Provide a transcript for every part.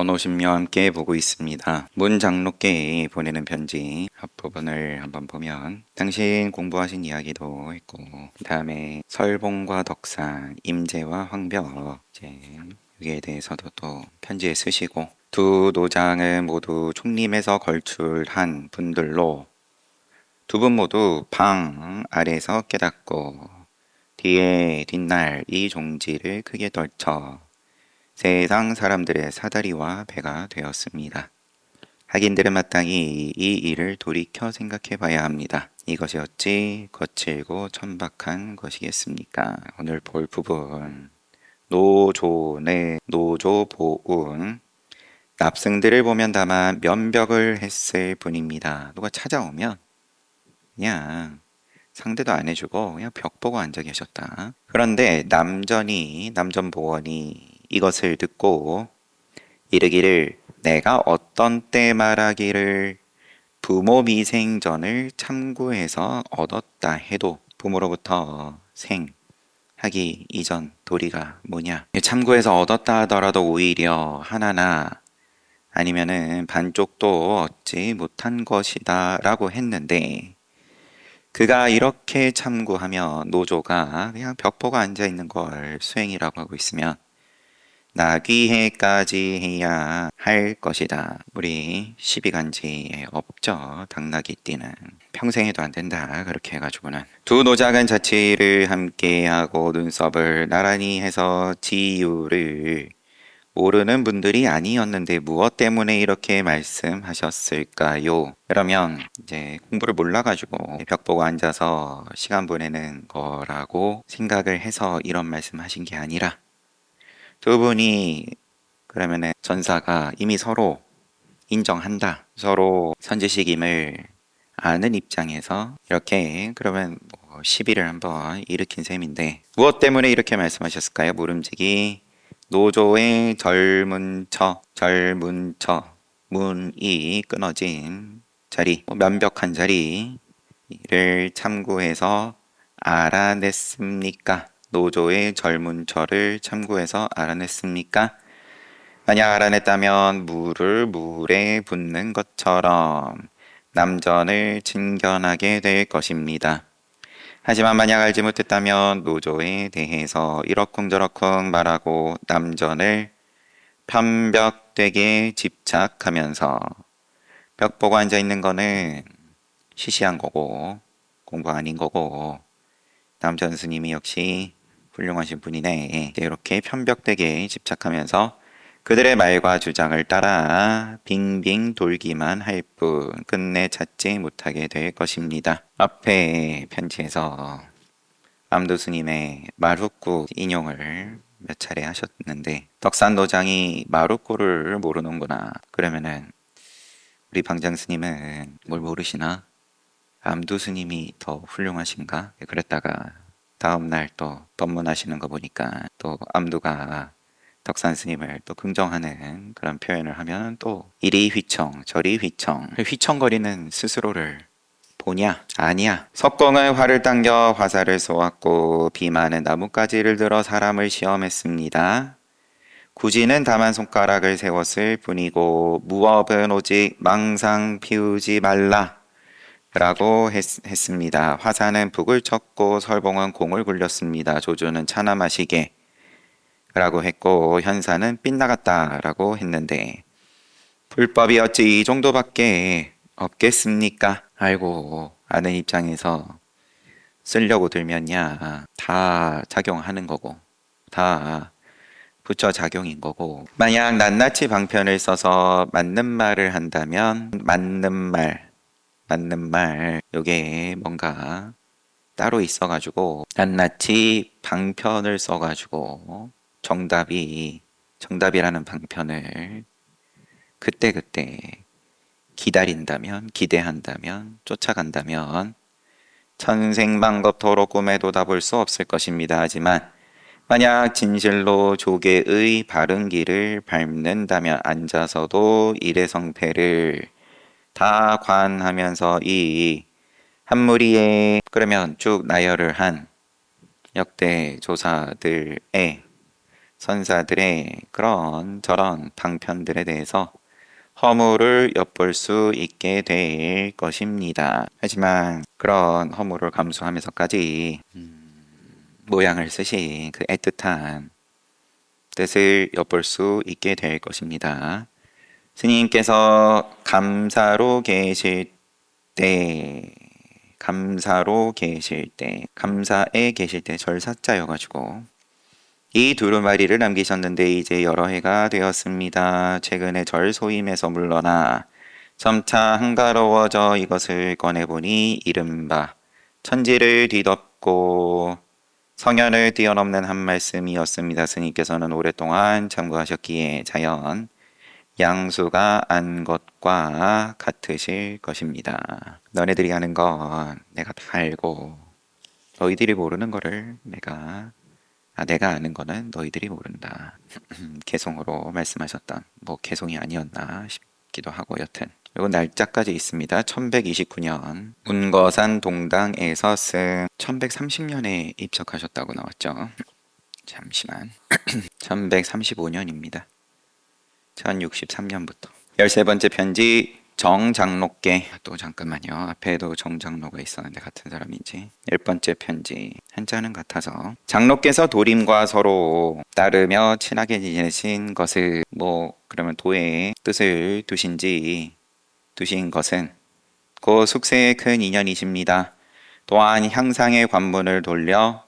번호 10명 함께 보고 있습니다. 문 장로께 보내는 편지 앞부분을 한번 보면 당신 공부하신 이야기도 했고 그 다음에 설봉과 덕산, 임재와 황벽 이제 여기에 대해서도 또 편지에 쓰시고 두 노장은 모두 총림에서 걸출한 분들로 두 분 모두 방 아래에서 깨닫고 뒤에 뒷날 이 종지를 크게 떨쳐 세상 사람들의 사다리와 배가 되었습니다. 학인들은 마땅히 이 일을 돌이켜 생각해 봐야 합니다. 이것이 어찌 거칠고 천박한 것이겠습니까? 오늘 볼 부분 노조의 노조보운 납승들을 보면 다만 면벽을 했을 뿐입니다. 누가 찾아오면 그냥 상대도 안 해주고 그냥 벽 보고 앉아 계셨다. 그런데 남전보원이 이것을 듣고 이르기를 내가 어떤 때 말하기를 부모 미생전을 참고해서 얻었다 해도 부모로부터 생하기 이전 도리가 뭐냐, 참고해서 얻었다 하더라도 오히려 하나나 아니면은 반쪽도 얻지 못한 것이다 라고 했는데 그가 이렇게 참고하면 노조가 그냥 벽보고 앉아있는 걸 수행이라고 하고 있으면 나귀해까지 해야 할 것이다. 우리 시비간지에 없죠. 당나귀띠는 평생 해도 안 된다. 그렇게 해가지고는 두 노작은 자취를 함께하고 눈썹을 나란히 해서 지유를 모르는 분들이 아니었는데 무엇 때문에 이렇게 말씀하셨을까요? 그러면 이제 공부를 몰라가지고 벽 보고 앉아서 시간 보내는 거라고 생각을 해서 이런 말씀하신 게 아니라 두 분이 그러면은 전사가 이미 서로 인정한다, 서로 선지식임을 아는 입장에서 이렇게 그러면 시비를 한번 일으킨 셈인데 무엇 때문에 이렇게 말씀하셨을까요? 모름지기 노조의 문이 끊어진 자리, 면벽한 자리를 참고해서 알아냈습니까? 노조의 절문처를 참고해서 알아냈습니까? 만약 알아냈다면 물을 물에 붓는 것처럼 남전을 친견하게 될 것입니다. 하지만 만약 알지 못했다면 노조에 대해서 이러쿵저러쿵 말하고 남전을 편벽되게 집착하면서 벽 보고 앉아있는 거는 시시한 거고 공부 아닌 거고 남전 스님이 역시 훌륭하신 분이네. 이렇게 편벽되게 집착하면서 그들의 말과 주장을 따라 빙빙 돌기만 할 뿐 끝내 찾지 못하게 될 것입니다. 앞에 편지에서 암도 스님의 마루꾸 인용을 몇 차례 하셨는데 덕산 노장이 마루꾸를 모르는구나. 그러면은 우리 방장 스님은 뭘 모르시나? 암두 스님이 더 훌륭하신가? 그랬다가 다음날 또 법문하시는 거 보니까 또 암두가 덕산 스님을 또 긍정하는 그런 표현을 하면 또 이리 휘청 저리 휘청 휘청거리는 스스로를 보냐? 아니야. 석공은 활을 당겨 화살을 쏘았고 비만은 나뭇가지를 들어 사람을 시험했습니다. 구지는 다만 손가락을 세웠을 뿐이고 무업은 오직 망상 피우지 말라 라고 했습니다. 화사는 북을 쳤고 설봉은 공을 굴렸습니다. 조조는 차나 마시게 라고 했고 현사는 빗나갔다 라고 했는데 불법이 어찌 이 정도밖에 없겠습니까? 아이고, 아는 입장에서 쓰려고 들면야 다 작용하는 거고 다 부처작용인 거고 만약 낱낱이 방편을 써서 맞는 말을 한다면 맞는 말 요게 뭔가 따로 있어가지고 낱낱이 방편을 써가지고 정답이라는 방편을 그때그때 기대한다면 쫓아간다면 천생방법토록 꿈에도 다 볼 수 없을 것입니다. 하지만 만약 진실로 조계의 바른 길을 밟는다면 앉아서도 일의 성패를 다 관하면서 이 한무리에 그러면 쭉 나열을 한 역대 조사들의 선사들의 그런 저런 방편들에 대해서 허물을 엿볼 수 있게 될 것입니다. 하지만 그런 허물을 감수하면서까지 모양을 쓰신 그 애틋한 뜻을 엿볼 수 있게 될 것입니다. 스님께서 감사로 계실 때, 감사에 계실 때 절사자여가지고 이 두루마리를 남기셨는데 이제 여러 해가 되었습니다. 최근에 절 소임에서 물러나 점차 한가로워져 이것을 꺼내보니 이른바 천지를 뒤덮고 성현을 뛰어넘는 한 말씀이었습니다. 스님께서는 오랫동안 참고하셨기에 자연 양수가 안 것과 같으실 것입니다. 너네들이 아는 건 내가 다 알고 너희들이 모르는 거를 내가 아는 거는 너희들이 모른다. 개송으로 말씀하셨던 개송이 아니었나 싶기도 하고 여튼 그리고 날짜까지 있습니다. 1129년 운거산 동당에서 쓴 1130년에 입석하셨다고 나왔죠. 잠시만 1135년입니다. 1063년부터 13번째 편지 정장로께 또 잠깐만요. 앞에도 정장로가 있었는데 같은 사람인지 10번째 편지 한자는 같아서 장로께서 도림과 서로 따르며 친하게 지내신 것을 그러면 도의 뜻을 두신 것은 그 숙세의 큰 인연이십니다. 또한 향상의 관문을 돌려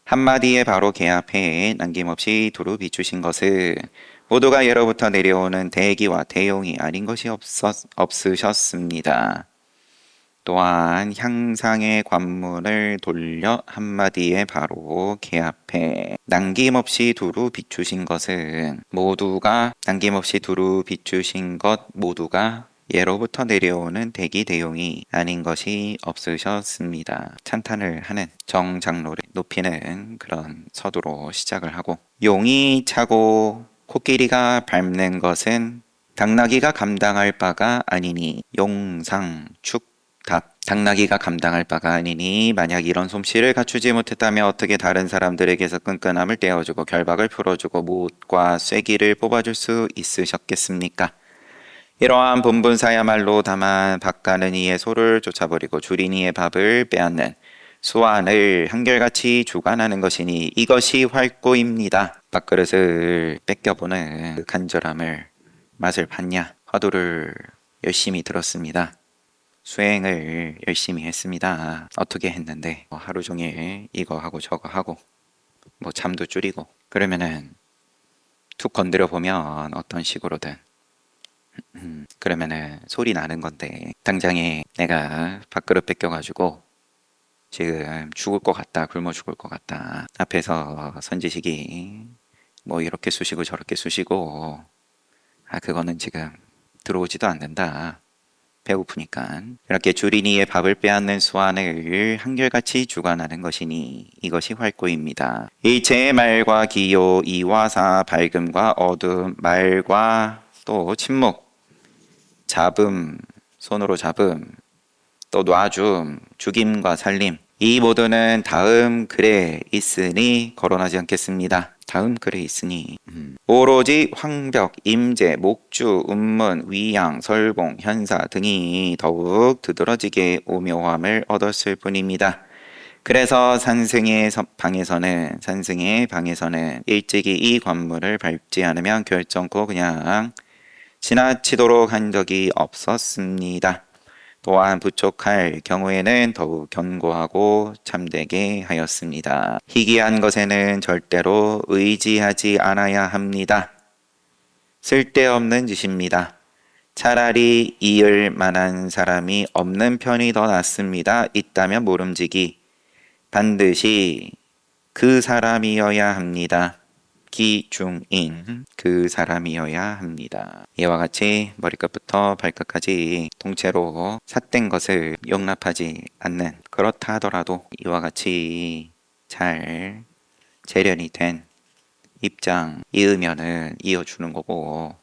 한마디에 바로 개합해 남김없이 두루 비추신 것은 모두가 예로부터 내려오는 대기와 대용이 아닌 것이 없으셨습니다. 또한 향상의 관문을 돌려 한마디에 바로 개합해 남김없이 두루 비추신 것은 모두가 예로부터 내려오는 대기 대용이 아닌 것이 없으셨습니다. 찬탄을 하는 정장로를 높이는 그런 서두로 시작을 하고 용이 차고 코끼리가 밟는 것은 당나귀가 감당할 바가 아니니 용상 축탁 당나귀가 감당할 바가 아니니 만약 이런 솜씨를 갖추지 못했다면 어떻게 다른 사람들에게서 끈끈함을 떼어주고 결박을 풀어주고 못과 쐐기를 뽑아줄 수 있으셨겠습니까? 이러한 분분사야말로 다만 밥 가는 이의 소를 쫓아버리고 줄인 이의 밥을 빼앗는 수완을 한결같이 주관하는 것이니 이것이 활구입니다. 밥그릇을 뺏겨보는 그 간절함을 맛을 봤냐? 화두를 열심히 들었습니다. 수행을 열심히 했습니다. 어떻게 했는데 하루 종일 이거 하고 저거 하고 잠도 줄이고 그러면은 툭 건드려 보면 어떤 식으로든 그러면은 소리 나는 건데 당장에 내가 밥그릇 뺏겨가지고 지금 죽을 것 같다, 굶어 죽을 것 같다. 앞에서 선지식이 이렇게 쑤시고 저렇게 쑤시고 그거는 지금 들어오지도 않는다. 배고프니까. 이렇게 주린이의 밥을 빼앗는 수완을 한결같이 주관하는 것이니 이것이 활구입니다. 일체의 말과 기요, 이와사, 밝음과 어둠, 말과 또 침묵, 잡음, 손으로 잡음, 또 놔줌, 죽임과 살림 이 모두는 다음 글에 있으니 거론하지 않겠습니다. 다음 글에 있으니 오로지 황벽, 임제, 목주, 운문, 위양, 설봉, 현사 등이 더욱 두드러지게 오묘함을 얻었을 뿐입니다. 그래서 산승의 방에서는 일찍이 이 관문을 밟지 않으면 결정코 그냥 지나치도록 한 적이 없었습니다. 또한 부족할 경우에는 더욱 견고하고 참되게 하였습니다. 희귀한 것에는 절대로 의지하지 않아야 합니다. 쓸데없는 짓입니다. 차라리 이을 만한 사람이 없는 편이 더 낫습니다. 있다면 모름지기 반드시 그 사람이어야 합니다. 기중인 그 사람이어야 합니다. 이와 같이 머리끝부터 발끝까지 통째로 삿된 것을 용납하지 않는 그렇다 하더라도 이와 같이 잘 재련이 된 입장 이으면은 이어주는 거고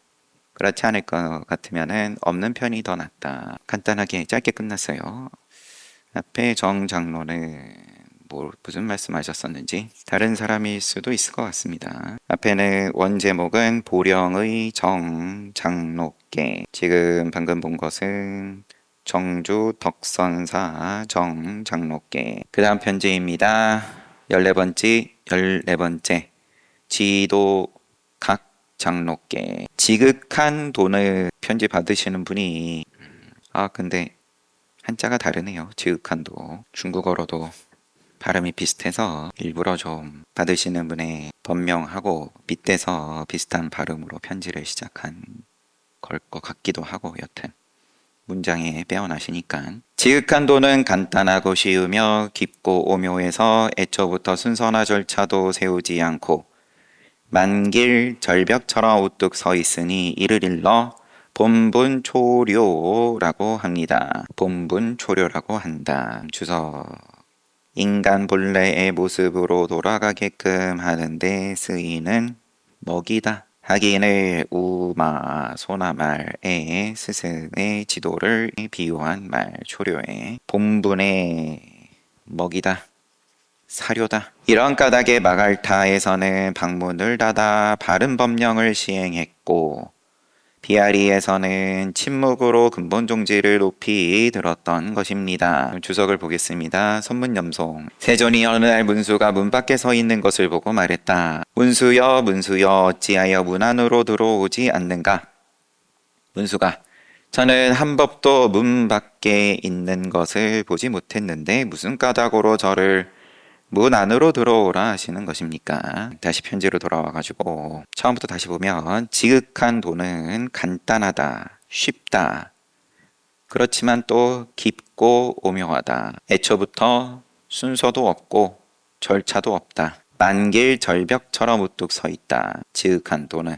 그렇지 않을 것 같으면은 없는 편이 더 낫다. 간단하게 짧게 끝났어요. 앞에 정장로는 무슨 말씀하셨었는지 다른 사람일 수도 있을 것 같습니다. 앞에는 원 제목은 보령의 정 장로께, 지금 방금 본 것은 정주 덕선사 정 장로께. 그 다음 편지입니다. 14번째 지도 각 장로께. 지극한 돈을 편지 받으시는 분이 근데 한자가 다르네요. 지극한도 중국어로도 발음이 비슷해서 일부러 좀 받으시는 분의 번명하고 밑에서 비슷한 발음으로 편지를 시작한 걸 것 같기도 하고, 여튼 문장에 빼어나시니까. 지극한도는 간단하고 쉬우며 깊고 오묘해서 애초부터 순서나 절차도 세우지 않고 만길 절벽처럼 우뚝 서 있으니 이를 일러 본분초료라고 합니다. 본분초료라고 한다. 주석. 인간 본래의 모습으로 돌아가게끔 하는데 쓰이는 먹이다. 하긴을 우마 소나말의 스승의 지도를 비유한 말, 초료의 본분의 먹이다, 사료다. 이런 까닭에 마갈타에서는 방문을 닫아 바른 법령을 시행했고 비아리에서는 침묵으로 근본 종지를 높이 들었던 것입니다. 주석을 보겠습니다. 선문염송. 세존이 어느 날 문수가 문 밖에 서 있는 것을 보고 말했다. 문수여 어찌하여 문 안으로 들어오지 않는가? 문수가 저는 한 법도 문 밖에 있는 것을 보지 못했는데 무슨 까닭으로 저를 문 안으로 들어오라 하시는 것입니까? 다시 편지로 돌아와가지고 처음부터 다시 보면 지극한 도는 간단하다, 쉽다. 그렇지만 또 깊고 오묘하다. 애초부터 순서도 없고 절차도 없다. 만길 절벽처럼 우뚝 서 있다. 지극한 도는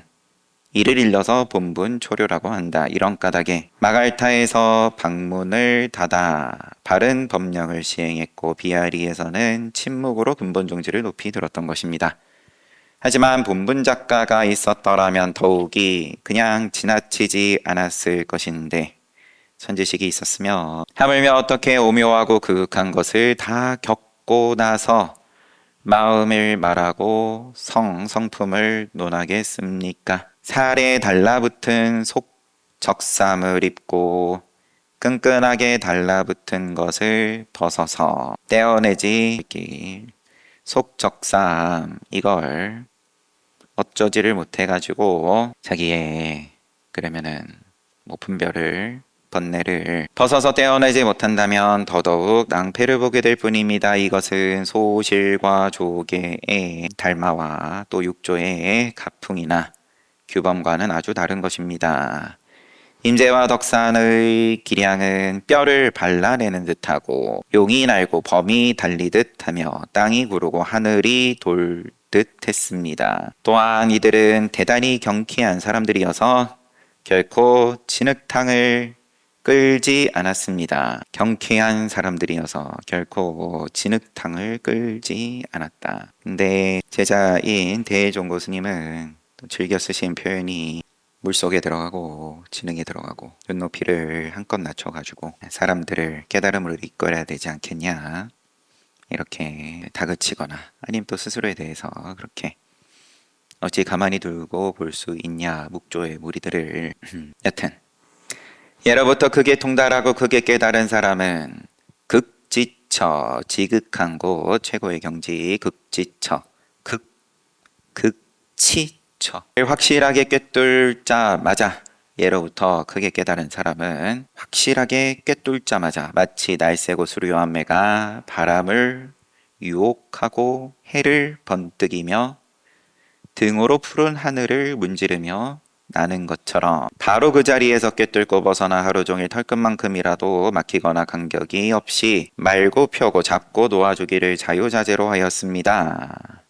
이를 일러서 본분 초료라고 한다. 이런 까닭에 마갈타에서 방문을 닫아 바른 법령을 시행했고 비아리에서는 침묵으로 근본 종지를 높이 들었던 것입니다. 하지만 본분 작가가 있었더라면 더욱이 그냥 지나치지 않았을 것인데 선지식이 있었으며 하물며 어떻게 오묘하고 그윽한 것을 다 겪고 나서 마음을 말하고 성품을 논하겠습니까? 살에 달라붙은 속적삼을 입고 끈끈하게 달라붙은 것을 벗어서 떼어내지 속적삼, 이걸 어쩌지를 못해가지고 자기의 그러면은 분별을 번뇌를 벗어서 떼어내지 못한다면 더더욱 낭패를 보게 될 뿐입니다. 이것은 소실과 조계의 달마와 또 육조의 가풍이나 규범과는 아주 다른 것입니다. 임재와 덕산의 기량은 뼈를 발라내는 듯하고 용이 날고 범이 달리듯 하며 땅이 구르고 하늘이 돌듯 했습니다. 또한 이들은 대단히 경쾌한 사람들이어서 결코 진흙탕을 끌지 않았습니다. 경쾌한 사람들이어서 결코 진흙탕을 끌지 않았다. 근데 제자인 대종고 스님은 즐겨 쓰신 표현이 물속에 들어가고 진흙에 들어가고 눈높이를 한껏 낮춰가지고 사람들을 깨달음으로 이끌어야 되지 않겠냐, 이렇게 다그치거나 아니면 또 스스로에 대해서 그렇게 어찌 가만히 두고 볼 수 있냐, 묵조의 무리들을. 여튼 예로부터 크게 통달하고 크게 깨달은 사람은 극지처, 지극한 곳 최고의 경지, 극지처, 극치처 확실하게 꿰뚫자마자, 예로부터 크게 깨달은 사람은 확실하게 꿰뚫자마자 마치 날새고 수려한 매가 바람을 유혹하고 해를 번뜩이며 등으로 푸른 하늘을 문지르며 나는 것처럼 바로 그 자리에서 꿰뚫고 벗어나 하루 종일 털끝만큼이라도 막히거나 간격이 없이 말고 펴고 잡고 놓아주기를 자유자재로 하였습니다.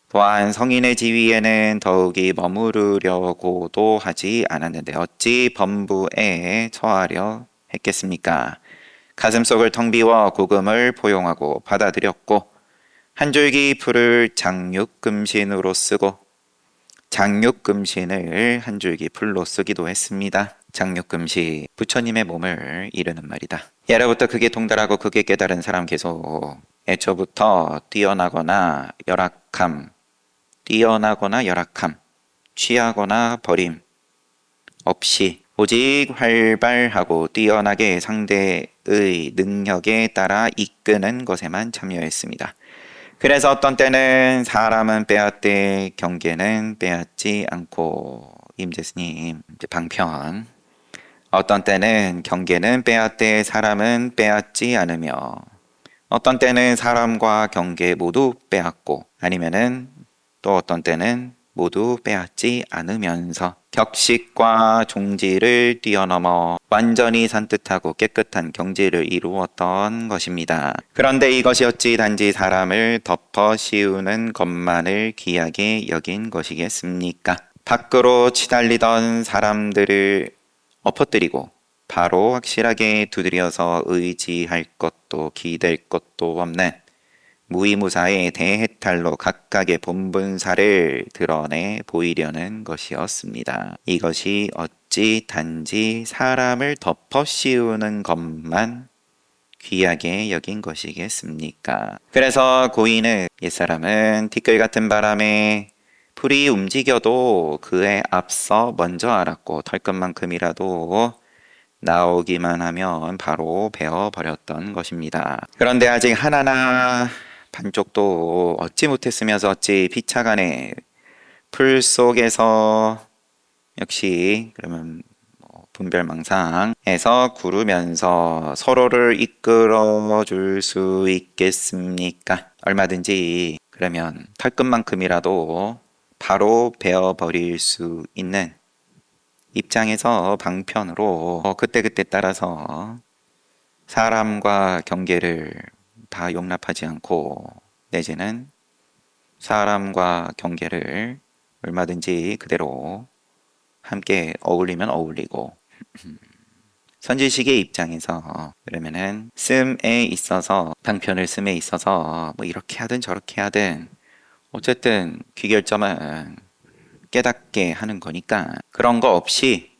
또한 성인의 지위에는 더욱이 머무르려고도 하지 않았는데 어찌 범부에 처하려 했겠습니까? 가슴속을 텅 비워 구금을 포용하고 받아들였고 한 줄기 풀을 장육금신으로 쓰고 장육금신을 한 줄기 풀로 쓰기도 했습니다. 장육금시 부처님의 몸을 이르는 말이다. 예로부터 그게 통달하고 그게 깨달은 사람 계속 애초부터 뛰어나거나 열악함, 취하거나 버림 없이 오직 활발하고 뛰어나게 상대의 능력에 따라 이끄는 것에만 참여했습니다. 그래서 어떤 때는 사람은 빼앗되 경계는 빼앗지 않고 임재스님 방편 어떤 때는 경계는 빼앗되 사람은 빼앗지 않으며 어떤 때는 사람과 경계 모두 빼앗고 아니면은 또 어떤 때는 모두 빼앗지 않으면서 격식과 종지를 뛰어넘어 완전히 산뜻하고 깨끗한 경지를 이루었던 것입니다. 그런데 이것이 어찌 단지 사람을 덮어 씌우는 것만을 귀하게 여긴 것이겠습니까? 밖으로 치달리던 사람들을 엎어뜨리고 바로 확실하게 두드려서 의지할 것도 기댈 것도 없는 무이무사의 대해탈로 각각의 본분사를 드러내 보이려는 것이었습니다. 이것이 어찌 단지 사람을 덮어 씌우는 것만 귀하게 여긴 것이겠습니까? 그래서 고인은 옛사람은 티끌 같은 바람에 풀이 움직여도 그에 앞서 먼저 알았고 털끝만큼이라도 나오기만 하면 바로 베어버렸던 것입니다. 그런데 아직 하나나 반쪽도 얻지 못했으면서 어찌 피차간에 풀 속에서 역시 그러면 분별망상에서 구르면서 서로를 이끌어 줄 수 있겠습니까? 얼마든지 그러면 털끝만큼이라도 바로 베어버릴 수 있는 입장에서 방편으로 그때그때 따라서 사람과 경계를 다 용납하지 않고 내지는 사람과 경계를 얼마든지 그대로 함께 어울리면 어울리고 선지식의 입장에서 그러면은 씀에 있어서 방편을 씀에 있어서 뭐 이렇게 하든 저렇게 하든 어쨌든 귀결점은 깨닫게 하는 거니까 그런 거 없이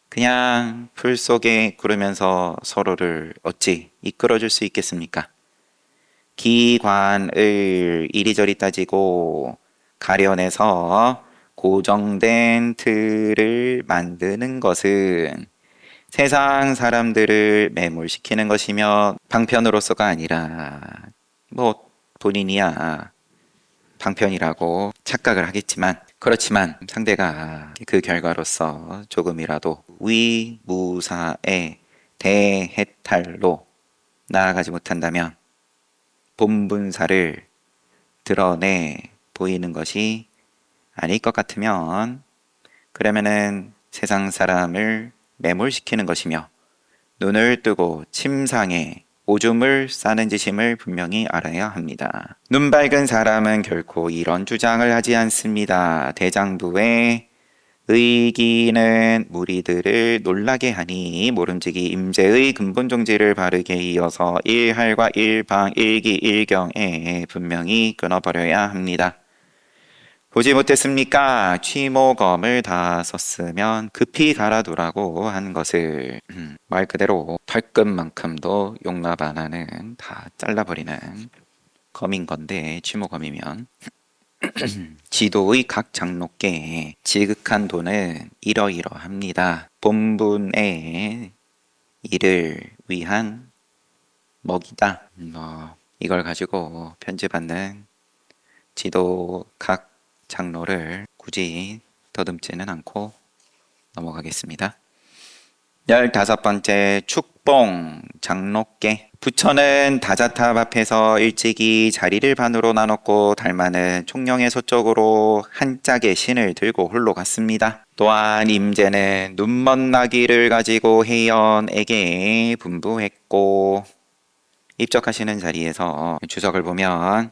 그냥 풀 속에 구르면서 서로를 어찌 이끌어줄 수 있겠습니까? 기관을 이리저리 따지고 가려내서 고정된 틀을 만드는 것은 세상 사람들을 매몰시키는 것이며 방편으로서가 아니라 뭐 본인이야 방편이라고 착각을 하겠지만 그렇지만 상대가 그 결과로서 조금이라도 위무사의 대해탈로 나아가지 못한다면 본분사를 드러내 보이는 것이 아닐 것 같으면 그러면은 세상 사람을 매몰시키는 것이며 눈을 뜨고 침상에 오줌을 싸는 짓임을 분명히 알아야 합니다. 눈 밝은 사람은 결코 이런 주장을 하지 않습니다. 대장부의 의기는 무리들을 놀라게 하니 모름지기 임재의 근본 종지를 바르게 이어서 일할과 일방, 일기, 일경에 분명히 끊어버려야 합니다. 보지 못했습니까? 취모검을 다 썼으면 급히 갈아두라고 한 것을 말 그대로 털끝만큼도 용납 안 하는 다 잘라버리는 검인 건데 취모검이면 지도의 각 장로께 지극한 돈은 이러이러합니다. 본분의 일을 위한 먹이다. 이걸 가지고 편집받는 지도 각 장로를 굳이 더듬지는 않고 넘어가겠습니다. 15번째 축봉 장로께 부처는 다자탑 앞에서 일찍이 자리를 반으로 나눴고 달마는 총령의 서쪽으로 한 짝의 신을 들고 홀로 갔습니다. 또한 임재는 눈먼 나귀를 가지고 해연에게 분부했고 입적하시는 자리에서 주석을 보면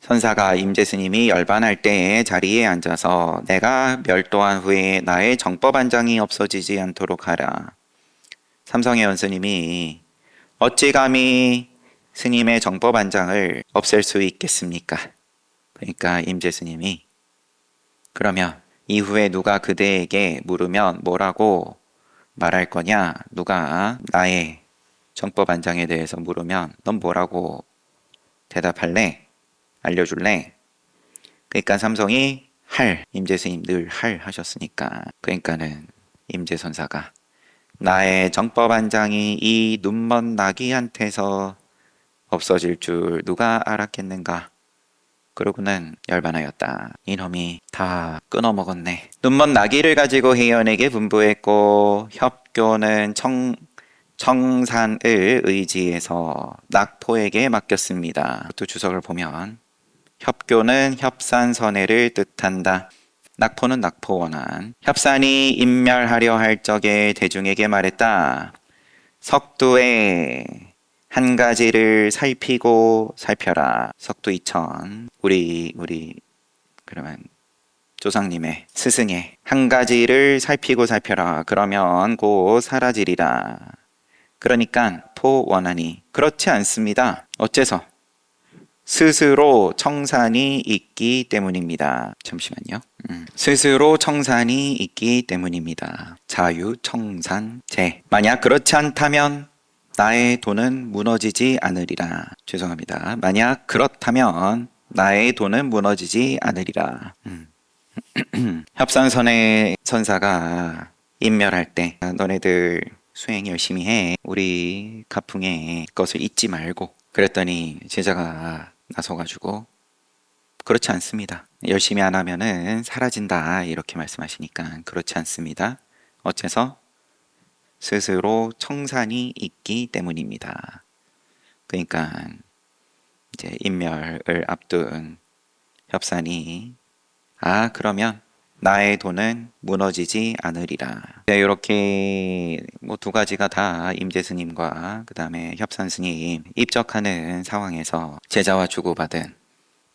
선사가 임재스님이 열반할 때 자리에 앉아서 내가 멸도한 후에 나의 정법안장이 없어지지 않도록 하라. 삼성의 원스님이 어찌 감히 스님의 정법안장을 없앨 수 있겠습니까? 그러니까 임재스님이 그러면 이후에 누가 그대에게 물으면 뭐라고 말할 거냐? 누가 나의 정법안장에 대해서 물으면 넌 뭐라고 대답할래? 알려줄래? 그러니까 삼성이 할, 임재스님 늘 할 하셨으니까. 그러니까는 임재선사가 나의 정법안장이 이 눈먼 나귀한테서 없어질 줄 누가 알았겠는가? 그러고는 열반하였다. 이놈이 다 끊어먹었네. 눈먼 나귀를 가지고 혜연에게 분부했고 협교는 청산을 의지해서 낙포에게 맡겼습니다. 또 주석을 보면 협교는 협산선해를 뜻한다. 낙포는 낙포원한. 협산이 인멸하려 할 적에 대중에게 말했다. 석두에 한 가지를 살피고 살펴라. 석두 이천. 우리 그러면 조상님의 스승의 한 가지를 살피고 살펴라. 그러면 곧 사라지리라. 그러니까 포원하니 그렇지 않습니다. 어째서? 스스로 청산이 있기 때문입니다. 잠시만요. 스스로 청산이 있기 때문입니다. 자유청산제. 만약 그렇지 않다면 나의 돈은 무너지지 않으리라. 죄송합니다. 만약 그렇다면 나의 돈은 무너지지 않으리라. 협산선의 선사가 인멸할 때 너네들 수행 열심히 해. 우리 가풍의 것을 잊지 말고. 그랬더니 제자가 나서가지고 그렇지 않습니다. 열심히 안 하면은 사라진다. 이렇게 말씀하시니까 그렇지 않습니다. 어째서? 스스로 청산이 있기 때문입니다. 그러니까 이제 인멸을 앞둔 협산이 그러면 나의 돈은 무너지지 않으리라. 네, 이렇게 뭐 두 가지가 다 임재스님과 그 다음에 협산스님 입적하는 상황에서 제자와 주고받은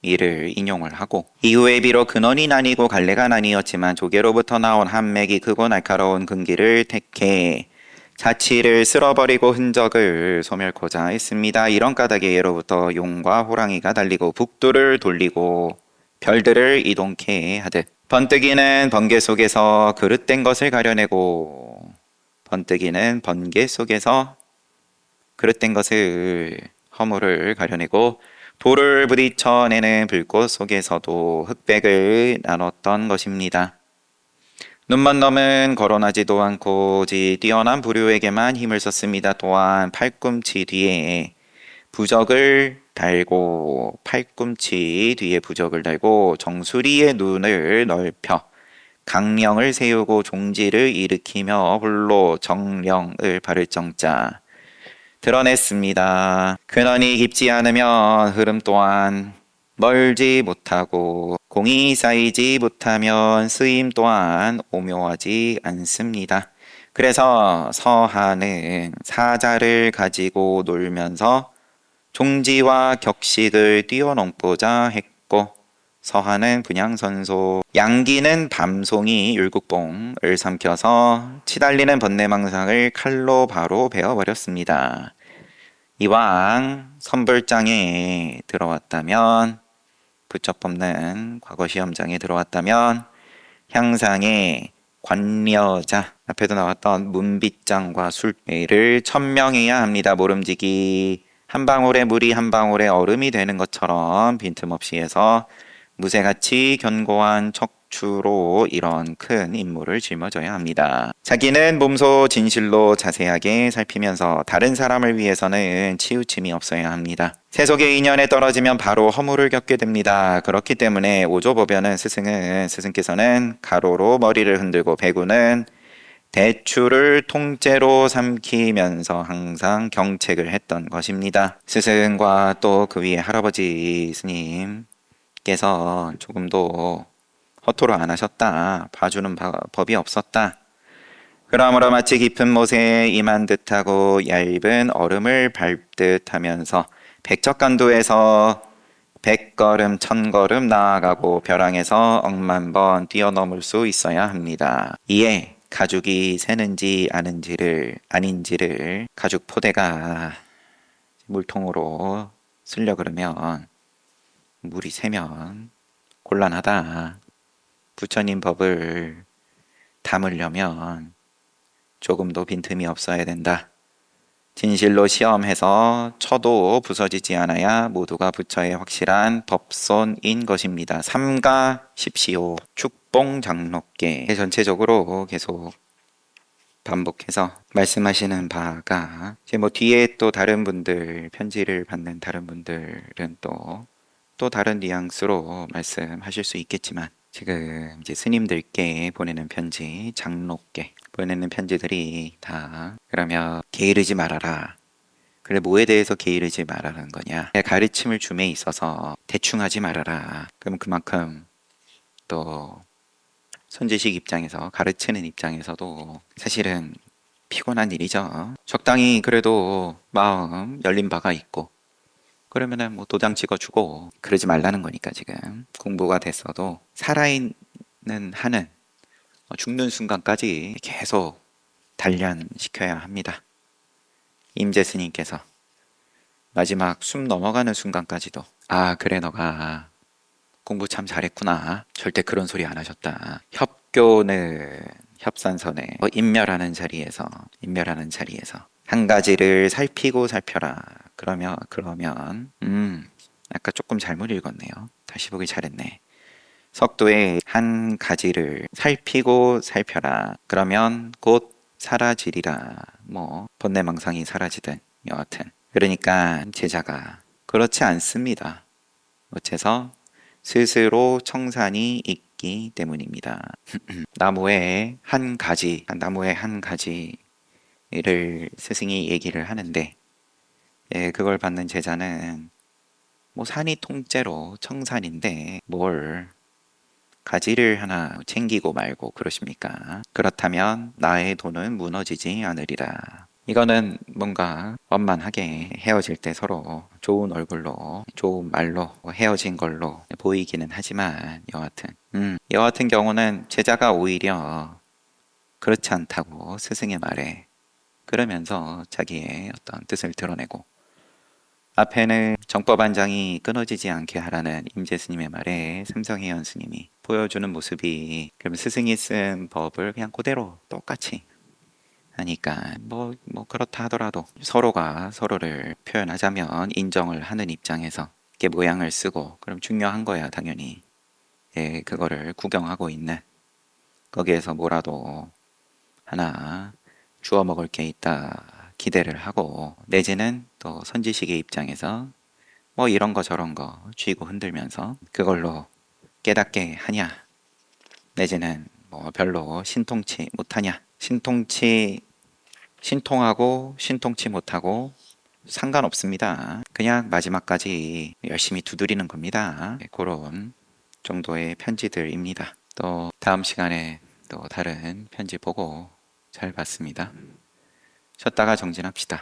이를 인용을 하고 이후에 비록 근원이 나뉘고 갈래가 나뉘었지만 조개로부터 나온 한 맥이 크고 날카로운 근기를 택해 자치를 쓸어버리고 흔적을 소멸코자 했습니다. 이런 까닭에 예로부터 용과 호랑이가 달리고 북두를 돌리고 별들을 이동케 하듯 번뜩이는 번개 속에서 그릇된 것을 가려내고 번뜩이는 번개 속에서 그릇된 것을 허물을 가려내고 돌을 부딪혀내는 불꽃 속에서도 흑백을 나눴던 것입니다. 눈먼 놈은 거론하지도 않고 오직 뛰어난 부류에게만 힘을 썼습니다. 또한 팔꿈치 뒤에 부적을 달고 정수리의 눈을 넓혀 강령을 세우고 종지를 일으키며 홀로 정령을 바를 정자 드러냈습니다. 근원이 깊지 않으면 흐름 또한 멀지 못하고 공이 쌓이지 못하면 쓰임 또한 오묘하지 않습니다. 그래서 서하는 사자를 가지고 놀면서 종지와 격식을 뛰어넘고자 했고 서하는 분향선소, 양기는 밤송이 율국봉을 삼켜서 치달리는 번뇌망상을 칼로 바로 베어버렸습니다. 이왕 선불장에 들어왔다면 부처 뽑는 과거시험장에 들어왔다면 향상의 관여자 앞에도 나왔던 문빗장과 술매를 천명해야 합니다. 모름지기 한 방울의 물이 한 방울의 얼음이 되는 것처럼 빈틈없이 해서 무쇠같이 견고한 척추로 이런 큰 임무를 짊어져야 합니다. 자기는 몸소 진실로 자세하게 살피면서 다른 사람을 위해서는 치우침이 없어야 합니다. 세속의 인연에 떨어지면 바로 허물을 겪게 됩니다. 그렇기 때문에 오조보변은 스승께서는 가로로 머리를 흔들고 배구는 대추를 통째로 삼키면서 항상 경책을 했던 것입니다. 스승과 또 그 위에 할아버지 스님께서 조금도 허투루 안 하셨다. 봐주는 법이 없었다. 그러므로 마치 깊은 못에 임한 듯하고 얇은 얼음을 밟듯 하면서 백척간도에서 100걸음 1000걸음 나아가고 벼랑에서 억만 번 뛰어넘을 수 있어야 합니다. 이에 가죽이 새는지 아닌지를 가죽 포대가 물통으로 쓰려 그러면 물이 새면 곤란하다. 부처님 법을 담으려면 조금도 빈틈이 없어야 된다. 진실로 시험해서 쳐도 부서지지 않아야 모두가 부처의 확실한 법손인 것입니다. 삼가십시오. 축봉 장로께 전체적으로 계속 반복해서 말씀하시는 바가 이제 뭐 뒤에 또 다른 분들 편지를 받는 다른 분들은 또 다른 뉘앙스로 말씀하실 수 있겠지만 지금 이제 스님들께 보내는 편지, 장로께 보내는 편지들이 다 그러면 게으르지 말아라. 그래 뭐에 대해서 게으르지 말라는 거냐? 가르침을 줌에 있어서 대충 하지 말아라. 그럼 그만큼 또 선지식 입장에서 가르치는 입장에서도 사실은 피곤한 일이죠. 적당히 그래도 마음 열린 바가 있고 그러면은 뭐 도장 찍어주고 그러지 말라는 거니까 지금 공부가 됐어도 살아있는 한은 죽는 순간까지 계속 단련시켜야 합니다. 임재 스님께서 마지막 숨 넘어가는 순간까지도 아 그래 너가 공부 참 잘했구나. 절대 그런 소리 안 하셨다. 협교는 협산선에 인멸하는 자리에서 한 가지를 살피고 살펴라. 그러면 아까 조금 잘못 읽었네요. 다시 보기 잘했네. 석도의 한 가지를 살피고 살펴라. 그러면 곧 사라지리라. 뭐 번뇌망상이 사라지든 여하튼 그러니까 제자가 그렇지 않습니다. 어째서 스스로 청산이 있기 때문입니다. 나무의 한 가지를 스승이 얘기를 하는데 그걸 받는 제자는 뭐 산이 통째로 청산인데 뭘 가지를 하나 챙기고 말고 그러십니까? 그렇다면 나의 돈은 무너지지 않으리라. 이거는 뭔가 원만하게 헤어질 때 서로 좋은 얼굴로 좋은 말로 헤어진 걸로 보이기는 하지만 여하튼 경우는 제자가 오히려 그렇지 않다고 스승의 말에 그러면서 자기의 어떤 뜻을 드러내고 앞에는 정법안장이 끊어지지 않게 하라는 임재스님의 말에 삼성혜연 스님이 보여주는 모습이 그럼 스승이 쓴 법을 그냥 그대로 똑같이 하니까 뭐 그렇다 하더라도 서로가 서로를 표현하자면 인정을 하는 입장에서 이렇게 모양을 쓰고 그럼 중요한 거야 당연히 그거를 구경하고 있는 거기에서 뭐라도 하나 주워 먹을 게 있다 기대를 하고 내지는 또 선지식의 입장에서 뭐 이런 거 저런 거 쥐고 흔들면서 그걸로 깨닫게 하냐 내지는 뭐 별로 신통치 못하냐 신통하고 신통치 못하고 상관없습니다. 그냥 마지막까지 열심히 두드리는 겁니다. 그런 정도의 편지들입니다. 또 다음 시간에 또 다른 편지 보고 잘 봤습니다. 쉬었다가 정진합시다.